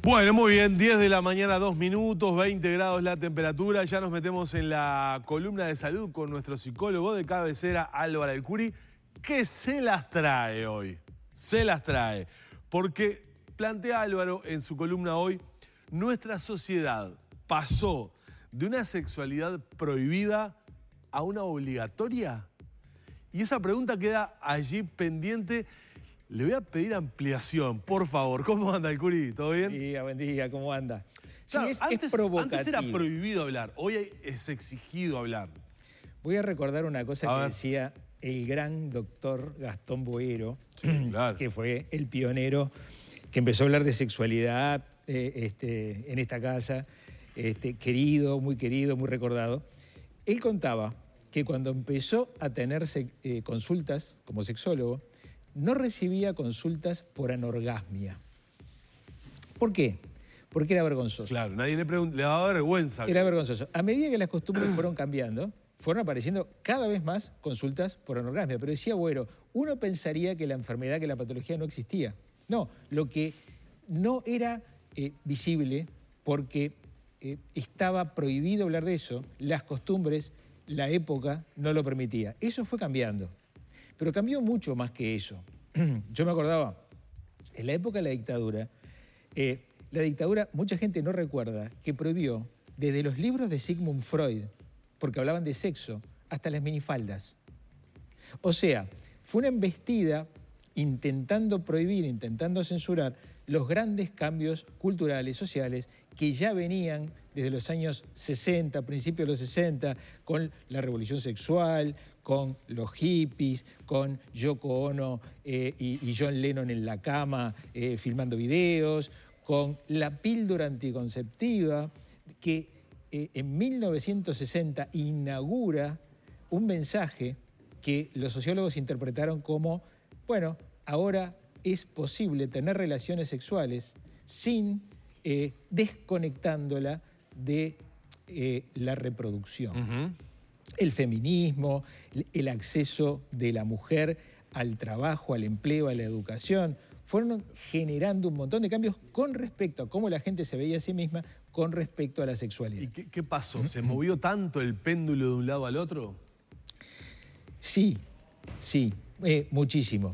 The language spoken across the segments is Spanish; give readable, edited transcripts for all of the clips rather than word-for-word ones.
Bueno, muy bien, 10 de la mañana, 2 minutos, 20 grados la temperatura. Ya nos metemos en la columna de salud con nuestro psicólogo de cabecera, Álvaro Alcuri, que se las trae hoy. Se las trae. Porque plantea Álvaro en su columna hoy, nuestra sociedad pasó de una sexualidad prohibida a una obligatoria. Y esa pregunta queda allí pendiente. Le voy a pedir ampliación, por favor. ¿Cómo anda, Alcuri? ¿Todo bien? Sí, buen día, ¿cómo anda? Claro, Sí, antes provocativo. era prohibido hablar, hoy es exigido hablar. Voy a recordar una cosa A que ver. decía el gran doctor Gastón Boero, Sí, claro. que fue el pionero que empezó a hablar de sexualidad en esta casa, querido, muy recordado. Él contaba que cuando empezó a tener consultas como sexólogo, no recibía consultas por anorgasmia. ¿Por qué? Porque era vergonzoso. Claro, nadie le daba vergüenza. Era vergonzoso. A medida que las costumbres fueron cambiando, fueron apareciendo cada vez más consultas por anorgasmia. Pero decía Boero, uno pensaría que la enfermedad, que la patología no existía. No, lo que no era visible porque estaba prohibido hablar de eso, las costumbres, la época no lo permitía. Eso fue cambiando. Pero cambió mucho más que eso. Yo me acordaba, en la época de la dictadura, mucha gente no recuerda que prohibió desde los libros de Sigmund Freud, porque hablaban de sexo, hasta las minifaldas. O sea, fue una embestida intentando prohibir, intentando censurar los grandes cambios culturales, sociales, que ya venían desde los años 60, principios de los 60, con la revolución sexual, con los hippies, con Yoko Ono y John Lennon en la cama filmando videos, con la píldora anticonceptiva, que en 1960 inaugura un mensaje que los sociólogos interpretaron como, bueno, ahora es posible tener relaciones sexuales sin desconectándola de la reproducción. El feminismo, el acceso de la mujer al trabajo, al empleo, a la educación, fueron generando un montón de cambios con respecto a cómo la gente se veía a sí misma con respecto a la sexualidad. ¿Y qué pasó? ¿Se movió tanto el péndulo de un lado al otro? Sí, muchísimo.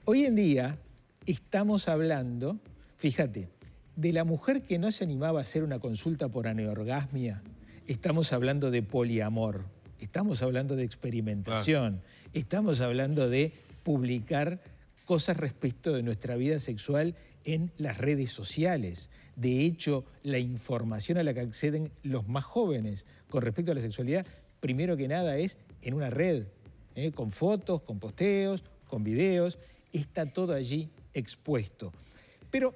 Hoy en día estamos hablando, fíjate, de la mujer que no se animaba a hacer una consulta por anorgasmia. Estamos hablando de poliamor, estamos hablando de experimentación, estamos hablando de publicar cosas respecto de nuestra vida sexual en las redes sociales. De hecho, la información a la que acceden los más jóvenes con respecto a la sexualidad, primero que nada es en una red, con fotos, con posteos, con videos, está todo allí expuesto. Pero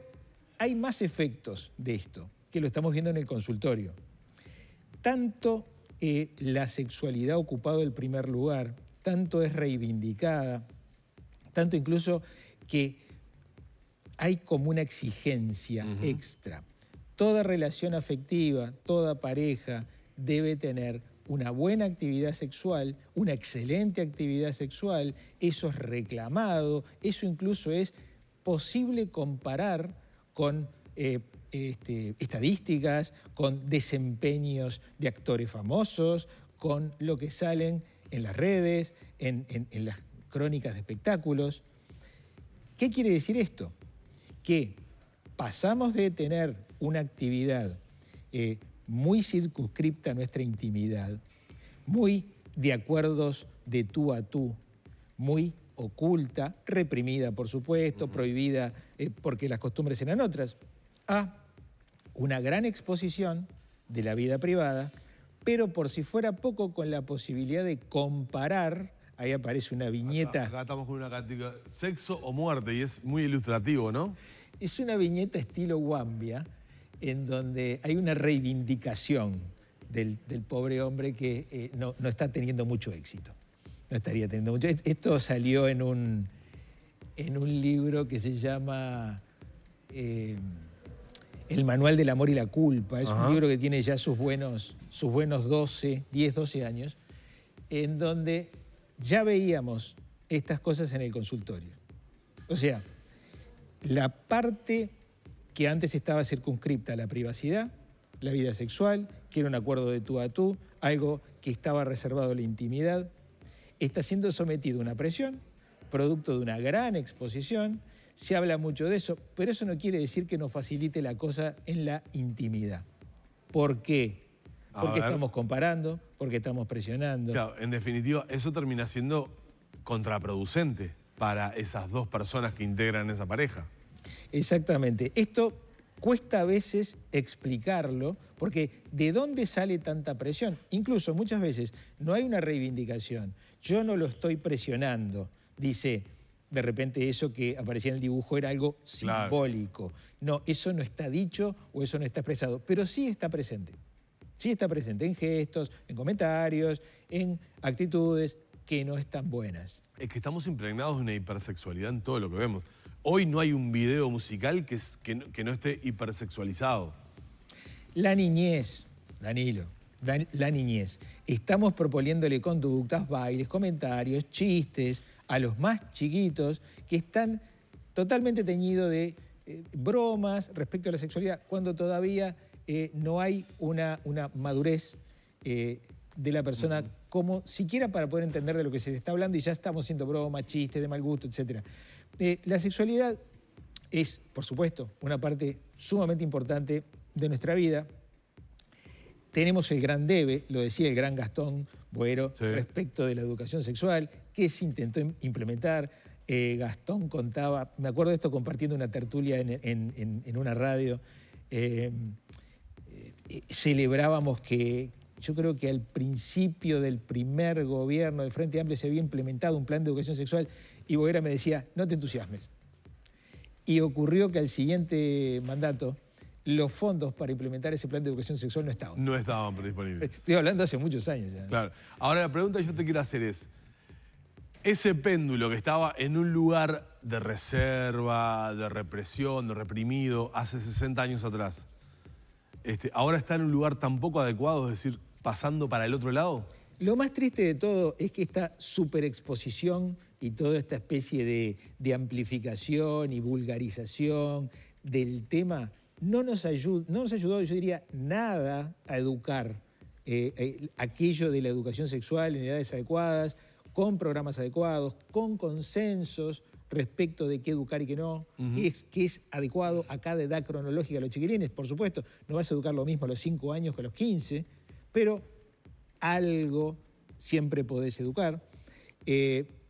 hay más efectos de esto, que lo estamos viendo en el consultorio. Tanto la sexualidad ha ocupado el primer lugar, tanto es reivindicada, tanto incluso que hay como una exigencia extra. Toda relación afectiva, toda pareja debe tener una buena actividad sexual, una excelente actividad sexual, eso es reclamado, eso incluso es posible comparar con estadísticas, con desempeños de actores famosos, con lo que salen en las redes, en las crónicas de espectáculos. ¿Qué quiere decir esto? Que pasamos de tener una actividad muy circunscripta a nuestra intimidad, muy de acuerdos de tú a tú, muy oculta, reprimida por supuesto, prohibida porque las costumbres eran otras, a una gran exposición de la vida privada, pero por si fuera poco con la posibilidad de comparar, ahí aparece una viñeta. Acá estamos con una categoría, sexo o muerte, y es muy ilustrativo, ¿no? Es una viñeta estilo Wambia, en donde hay una reivindicación del pobre hombre que no está teniendo mucho éxito. No estaría teniendo mucho. Esto salió en un libro que se llama El Manual del Amor y la Culpa. Es un libro que tiene ya sus buenos 10, 12 años, en donde ya veíamos estas cosas en el consultorio. O sea, la parte que antes estaba circunscripta a la privacidad, la vida sexual, que era un acuerdo de tú a tú, algo que estaba reservado a la intimidad, está siendo sometido a una presión, producto de una gran exposición. Se habla mucho de eso, pero eso no quiere decir que nos facilite la cosa en la intimidad. ¿Por qué? Porque estamos comparando, porque estamos presionando. Claro, en definitiva, eso termina siendo contraproducente para esas dos personas que integran esa pareja. Exactamente. Esto cuesta a veces explicarlo, porque ¿de dónde sale tanta presión? Incluso muchas veces no hay una reivindicación. Yo no lo estoy presionando, dice de repente eso que aparecía en el dibujo era algo simbólico. Claro. No, eso no está dicho o eso no está expresado, pero sí está presente. Sí está presente en gestos, en comentarios, en actitudes que no están buenas. Es que estamos impregnados de una hipersexualidad en todo lo que vemos. Hoy no hay un video musical que no esté hipersexualizado. La niñez, Danilo, la niñez. Estamos proponiéndole conductas, bailes, comentarios, chistes a los más chiquitos que están totalmente teñidos de bromas respecto a la sexualidad, cuando todavía no hay una madurez de la persona como siquiera para poder entender de lo que se le está hablando y ya estamos haciendo bromas, chistes de mal gusto, etc. La sexualidad es, por supuesto, una parte sumamente importante de nuestra vida. Tenemos el gran debe, lo decía el gran Gastón Boero, respecto de la educación sexual, que se intentó implementar. Gastón contaba, me acuerdo de esto compartiendo una tertulia en una radio, celebrábamos que yo creo que al principio del primer gobierno del Frente Amplio se había implementado un plan de educación sexual y Boera me decía, no te entusiasmes. Y ocurrió que al siguiente mandato los fondos para implementar ese plan de educación sexual no estaban. No estaban disponibles. Estoy hablando hace muchos años ya. Claro. Ahora la pregunta que yo te quiero hacer es, ese péndulo que estaba en un lugar de reserva, de represión, de reprimido, hace 60 años atrás, ¿ahora está en un lugar tan poco adecuado, es decir, pasando para el otro lado? Lo más triste de todo es que esta superexposición y toda esta especie de amplificación y vulgarización del tema no nos ayudó, yo diría, nada a educar aquello de la educación sexual en edades adecuadas, con programas adecuados, con consensos respecto de qué educar y qué no, qué es adecuado a cada edad cronológica de los chiquilines. Por supuesto, no vas a educar lo mismo a los 5 años que a los 15, pero algo siempre podés educar.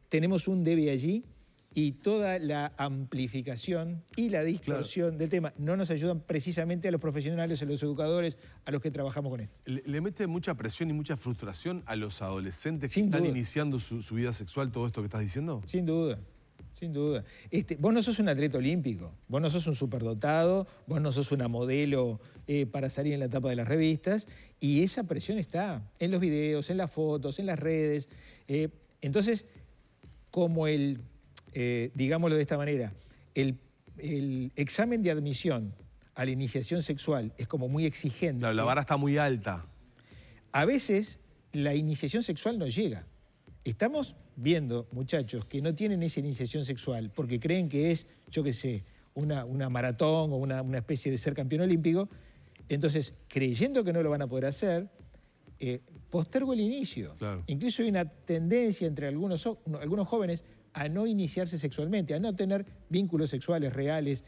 Tenemos un debe allí y toda la amplificación y la distorsión del tema no nos ayudan precisamente a los profesionales, a los educadores, a los que trabajamos con esto. ¿Le mete mucha presión y mucha frustración a los adolescentes que están iniciando su vida sexual, todo esto que estás diciendo? Sin duda. Sin duda. Vos no sos un atleta olímpico, vos no sos un superdotado, vos no sos una modelo para salir en la tapa de las revistas y esa presión está en los videos, en las fotos, en las redes. Entonces, como digámoslo de esta manera, el examen de admisión a la iniciación sexual es como muy exigente. La vara está muy alta. A veces la iniciación sexual no llega. Estamos viendo muchachos que no tienen esa iniciación sexual porque creen que es, yo qué sé, una maratón o una especie de ser campeón olímpico. Entonces, creyendo que no lo van a poder hacer, postergo el inicio. Claro. Incluso hay una tendencia entre algunos jóvenes a no iniciarse sexualmente, a no tener vínculos sexuales reales,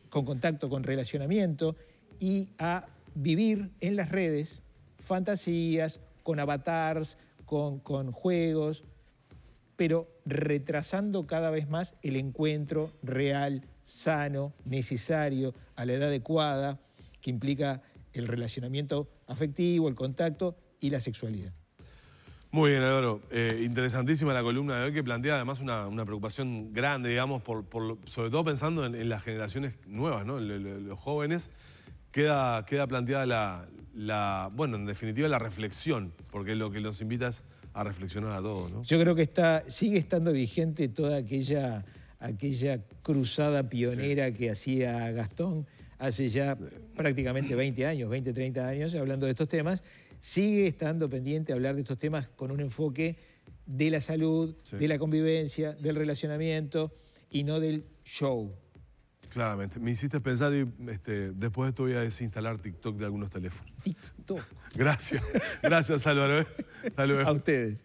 con contacto, con relacionamiento, y a vivir en las redes fantasías, con avatars, con juegos, pero retrasando cada vez más el encuentro real, sano, necesario, a la edad adecuada, que implica el relacionamiento afectivo, el contacto y la sexualidad. Muy bien, Álvaro. Interesantísima la columna de hoy, que plantea además una preocupación grande, digamos, sobre todo pensando en las generaciones nuevas, ¿no? Los jóvenes. Queda planteada bueno, en definitiva la reflexión, porque lo que nos invita es a reflexionar a todos, ¿no? Yo creo que sigue estando vigente toda aquella cruzada pionera que hacía Gastón hace ya prácticamente 20 años, 20, 30 años, hablando de estos temas. Sigue estando pendiente hablar de estos temas con un enfoque de la salud, de la convivencia, del relacionamiento y no del show. Claramente. Me hiciste pensar y después de esto voy a desinstalar TikTok de algunos teléfonos. TikTok. Gracias. Gracias, Álvaro. Hasta luego. A ustedes.